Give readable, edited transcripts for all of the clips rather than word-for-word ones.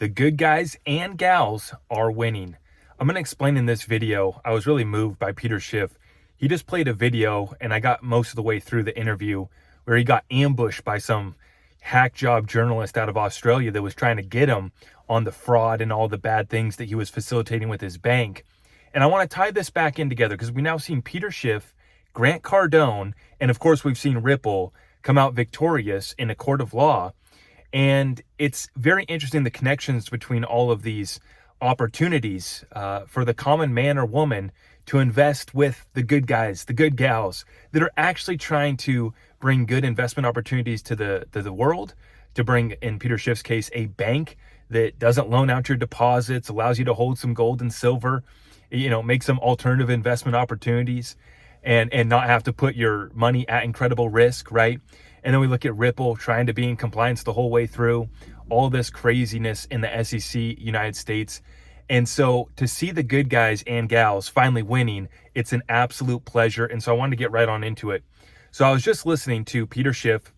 The good guys and gals are winning. I'm going to explain in this video. I was really moved by Peter Schiff. He just played a video, and I got most of the way through the interview where he got ambushed by some hack job journalist out of Australia that was trying to get him on the fraud and all the bad things that he was facilitating with his bank. And I want to tie this back in together because we've now seen Peter Schiff, Grant Cardone, and of course we've seen Ripple come out victorious in a court of law. And it's very interesting, the connections between all of these opportunities for the common man or woman to invest with the good guys, the good gals that are actually trying to bring good investment opportunities to the world, to bring, in Peter Schiff's case, a bank that doesn't loan out your deposits, allows you to hold some gold and silver, make some alternative investment opportunities and not have to put your money at incredible risk, right? And then we look at Ripple trying to be in compliance the whole way through, all this craziness in the SEC United States. And so to see the good guys and gals finally winning, it's an absolute pleasure. And so I wanted to get right on into it. So I was just listening to Peter Schiff.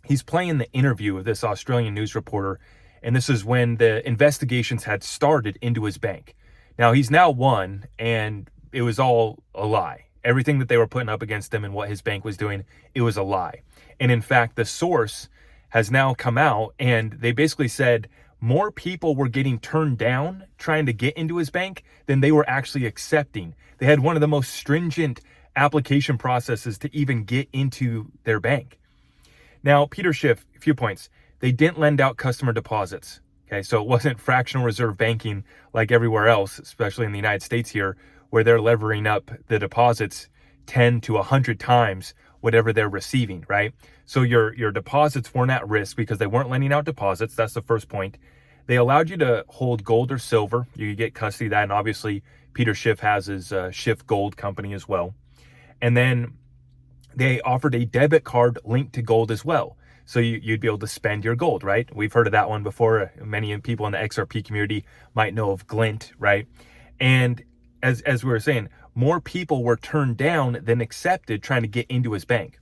He's playing the interview of this Australian news reporter. And this is when the investigations had started into his bank. Now he's now won, and it was all a lie. Everything that they were putting up against him and what his bank was doing, it was a lie. And in fact, the source has now come out, and they basically said more people were getting turned down trying to get into his bank than they were actually accepting. They had one of the most stringent application processes to even get into their bank. Now, Peter Schiff, a few points. They didn't lend out customer deposits. Okay, so it wasn't fractional reserve banking like everywhere else, especially in the United States here, where they're levering up the deposits 10 to 100 times whatever they're receiving, right? So your deposits weren't at risk because they weren't lending out deposits. That's the first point. They allowed you to hold gold or silver. You could get custody of that. And obviously, Peter Schiff has his Schiff Gold company as well. And then they offered a debit card linked to gold as well. So you'd be able to spend your gold, right? We've heard of that one before. Many people in the XRP community might know of Glint, right? And as we were saying, more people were turned down than accepted trying to get into his bank.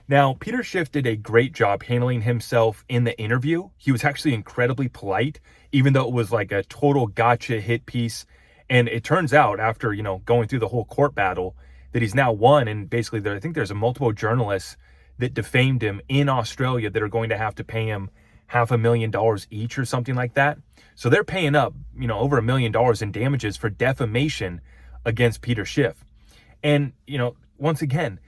Now, Peter Schiff did a great job handling himself in the interview. He was actually incredibly polite, even though it was like a total gotcha hit piece. And it turns out after, going through the whole court battle that he's now won. And basically, I think there's a multiple journalists that defamed him in Australia that are going to have to pay him $500,000 each or something like that. So they're paying up, over $1 million in damages for defamation against Peter Schiff. And, once again,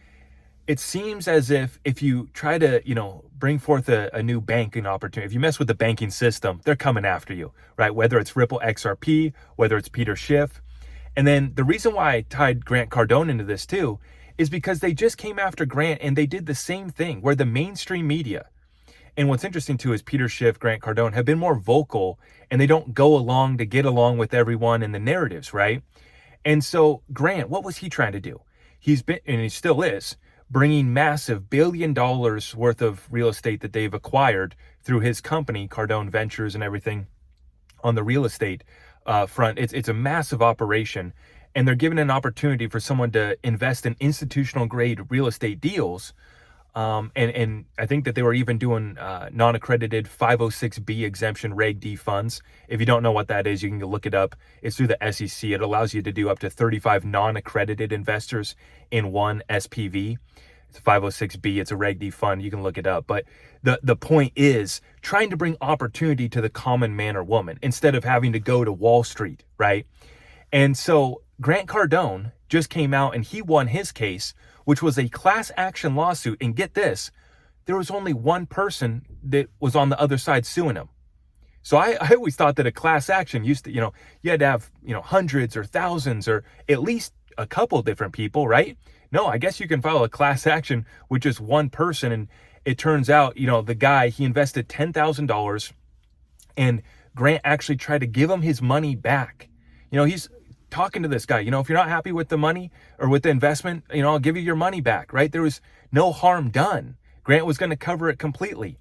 it seems as if you try to, bring forth a new banking opportunity, if you mess with the banking system, they're coming after you, right? Whether it's Ripple XRP, whether it's Peter Schiff. And then the reason why I tied Grant Cardone into this too is because they just came after Grant and they did the same thing where the mainstream media. And what's interesting too is Peter Schiff, Grant Cardone have been more vocal, and they don't go along to get along with everyone in the narratives, right? And so Grant, what was he trying to do? He's been, and he still is, bringing massive $1 billion worth of real estate that they've acquired through his company, Cardone Ventures and everything on the real estate front. It's a massive operation, and they're given an opportunity for someone to invest in institutional grade real estate deals. And I think that they were even doing non-accredited 506B exemption Reg D funds. If you don't know what that is, you can look it up. It's through the SEC. It allows you to do up to 35 non-accredited investors in one SPV. It's a 506B. It's a Reg D fund. You can look it up. But the point is trying to bring opportunity to the common man or woman instead of having to go to Wall Street, right? And so Grant Cardone just came out and he won his case, which was a class action lawsuit. And get this, there was only one person that was on the other side suing him. So I always thought that a class action used to, you had to have, hundreds or thousands or at least a couple different people, right? No, I guess you can file a class action with just one person. And it turns out, the guy, he invested $10,000 and Grant actually tried to give him his money back. He's talking to this guy, if you're not happy with the money or with the investment, I'll give you your money back, right? There was no harm done. Grant was going to cover it completely,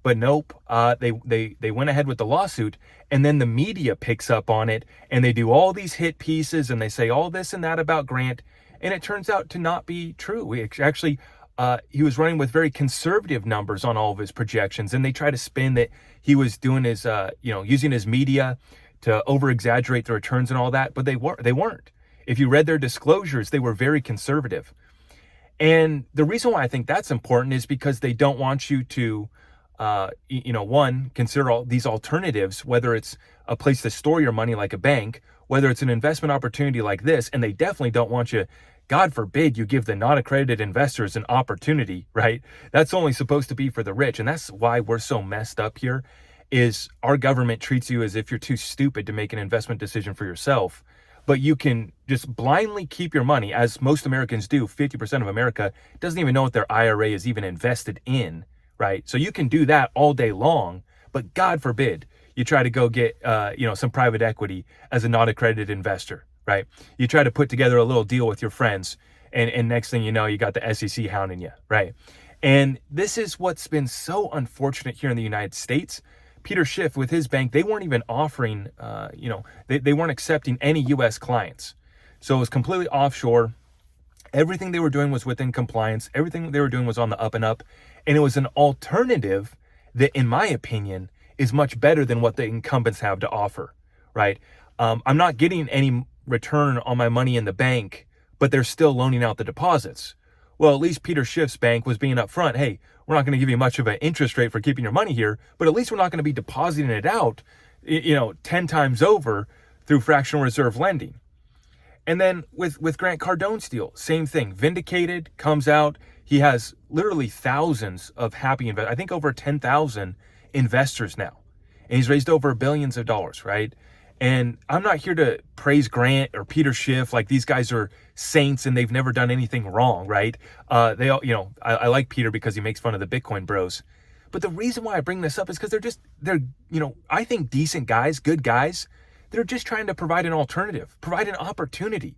but nope. They went ahead with the lawsuit, and then the media picks up on it and they do all these hit pieces and they say all this and that about Grant. And it turns out to not be true. Actually, he was running with very conservative numbers on all of his projections, and they try to spin that he was doing his, using his media to over-exaggerate the returns and all that, but they weren't. If you read their disclosures, they were very conservative. And the reason why I think that's important is because they don't want you to, one, consider all these alternatives, whether it's a place to store your money like a bank, whether it's an investment opportunity like this, and they definitely don't want you, God forbid, you give the non-accredited investors an opportunity, right? That's only supposed to be for the rich. And that's why we're so messed up here, is our government treats you as if you're too stupid to make an investment decision for yourself. But you can just blindly keep your money, as most Americans do. 50% of America doesn't even know what their IRA is even invested in, right? So you can do that all day long, but God forbid you try to go get, some private equity as a non-accredited investor, right? You try to put together a little deal with your friends, and next thing you know, you got the SEC hounding you, right? And this is what's been so unfortunate here in the United States. Peter Schiff with his bank, they weren't even offering, they weren't accepting any U.S. clients. So it was completely offshore. Everything they were doing was within compliance. Everything they were doing was on the up and up. And it was an alternative that, in my opinion, is much better than what the incumbents have to offer, right? I'm not getting any return on my money in the bank, but they're still loaning out the deposits. Well, at least Peter Schiff's bank was being upfront. Hey, we're not going to give you much of an interest rate for keeping your money here, but at least we're not going to be depositing it out, 10 times over through fractional reserve lending. And then with Grant Cardone's deal, same thing. Vindicated comes out. He has literally thousands of happy investors. I think over 10,000 investors now. And he's raised over billions of dollars, right? And I'm not here to praise Grant or Peter Schiff like these guys are saints and they've never done anything wrong, right? They all, I like Peter because he makes fun of the Bitcoin bros. But the reason why I bring this up is because they're I think decent guys, good guys. They're just trying to provide an alternative, provide an opportunity.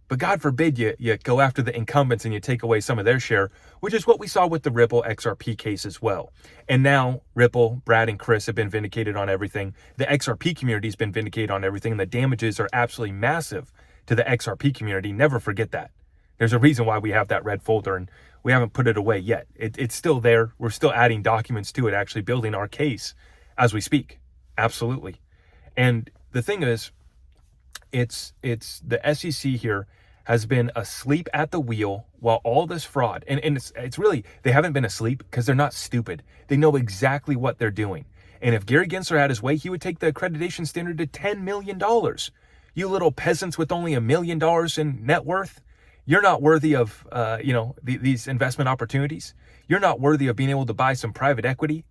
But God forbid you go after the incumbents and you take away some of their share, which is what we saw with the Ripple XRP case as well. And now Ripple, Brad and Chris have been vindicated on everything. The XRP community has been vindicated on everything. The damages are absolutely massive to the XRP community. Never forget that. There's a reason why we have that red folder and we haven't put it away yet. It's still there. We're still adding documents to it, actually building our case as we speak. Absolutely. And the thing is, it's the SEC here has been asleep at the wheel while all this fraud, and it's really, they haven't been asleep because they're not stupid. They know exactly what they're doing. And if Gary Gensler had his way, he would take the accreditation standard to $10 million. You little peasants with only $1 million in net worth, you're not worthy of, these investment opportunities. You're not worthy of being able to buy some private equity.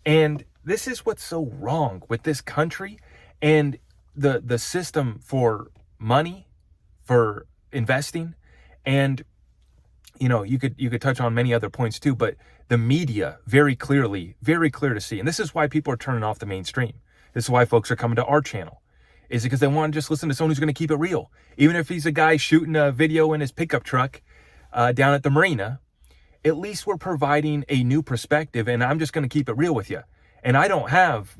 And this is what's so wrong with this country and the system for money, for investing. And you could touch on many other points too, but the media very clear to see. And this is why people are turning off the mainstream. This is why folks are coming to our channel, is because they want to just listen to someone who's going to keep it real. Even if he's a guy shooting a video in his pickup truck down at the marina, at least we're providing a new perspective, and I'm just going to keep it real with you. And I don't have,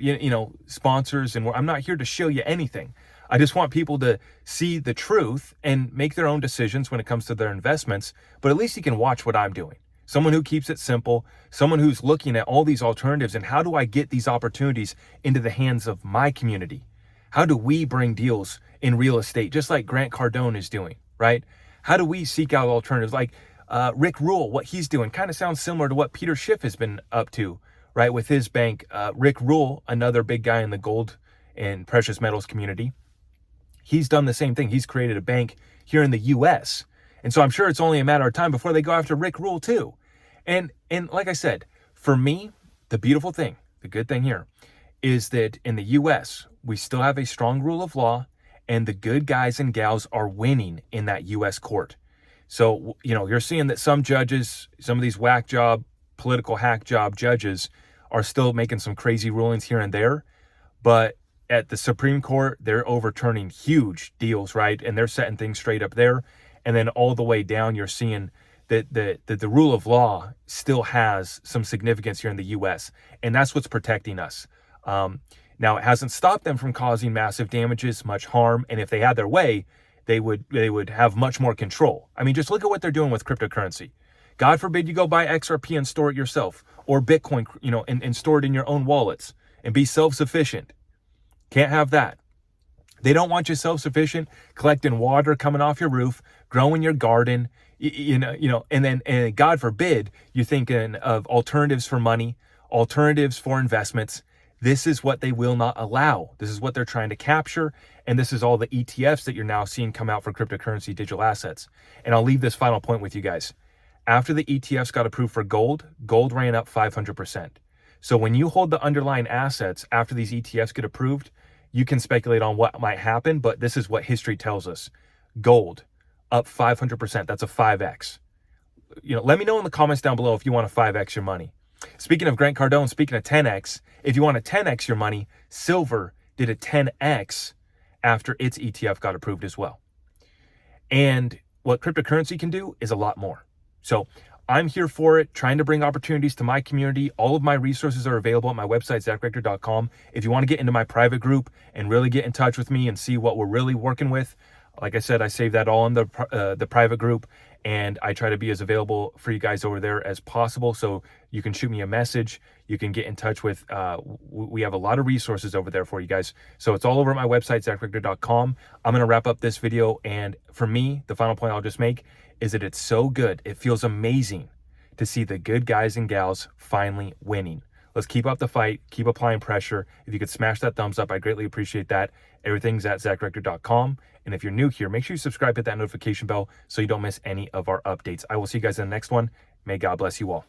sponsors, and I'm not here to show you anything. I just want people to see the truth and make their own decisions when it comes to their investments. But at least you can watch what I'm doing. Someone who keeps it simple, someone who's looking at all these alternatives and how do I get these opportunities into the hands of my community? How do we bring deals in real estate, just like Grant Cardone is doing, right? How do we seek out alternatives? Like Rick Rule, what he's doing kind of sounds similar to what Peter Schiff has been up to, right? With his bank, Rick Rule, another big guy in the gold and precious metals community. He's done the same thing. He's created a bank here in the U.S. And so I'm sure it's only a matter of time before they go after Rick Rule too. And like I said, for me, the beautiful thing, the good thing here is that in the U.S., we still have a strong rule of law and the good guys and gals are winning in that U.S. court. So, you're seeing that some judges, some of these whack job, political hack job judges are still making some crazy rulings here and there. But at the Supreme Court, they're overturning huge deals, right? And they're setting things straight up there. And then all the way down, you're seeing that the rule of law still has some significance here in the U.S. And that's what's protecting us. Now, it hasn't stopped them from causing massive damages, much harm. And if they had their way, they would have much more control. I mean, just look at what they're doing with cryptocurrency. God forbid you go buy XRP and store it yourself, or Bitcoin, and store it in your own wallets and be self-sufficient. Can't have that. They don't want you self-sufficient, collecting water coming off your roof, growing your garden, and God forbid you're thinking of alternatives for money, alternatives for investments. This is what they will not allow. This is what they're trying to capture. And this is all the ETFs that you're now seeing come out for cryptocurrency digital assets. And I'll leave this final point with you guys. After the ETFs got approved for gold ran up 500%. So when you hold the underlying assets after these ETFs get approved, you can speculate on what might happen, but this is what history tells us. Gold up 500%. That's a 5x. Let me know in the comments down below if you want to 5x your money. Speaking of Grant Cardone, speaking of 10x, if you want to 10x your money, silver did a 10x after its ETF got approved as well. And what cryptocurrency can do is a lot more. So I'm here for it, trying to bring opportunities to my community. All of my resources are available at my website, zachrector.com. If you want to get into my private group and really get in touch with me and see what we're really working with, like I said, I save that all in the private group, and I try to be as available for you guys over there as possible. So you can shoot me a message. You can get in touch with, we have a lot of resources over there for you guys. So it's all over at my website, zachrector.com. I'm going to wrap up this video. And for me, the final point I'll just make is that it's so good. It feels amazing to see the good guys and gals finally winning. Let's keep up the fight, keep applying pressure. If you could smash that thumbs up, I greatly appreciate that. Everything's at zachrector.com. And if you're new here, make sure you subscribe, hit that notification bell so you don't miss any of our updates. I will see you guys in the next one. May God bless you all.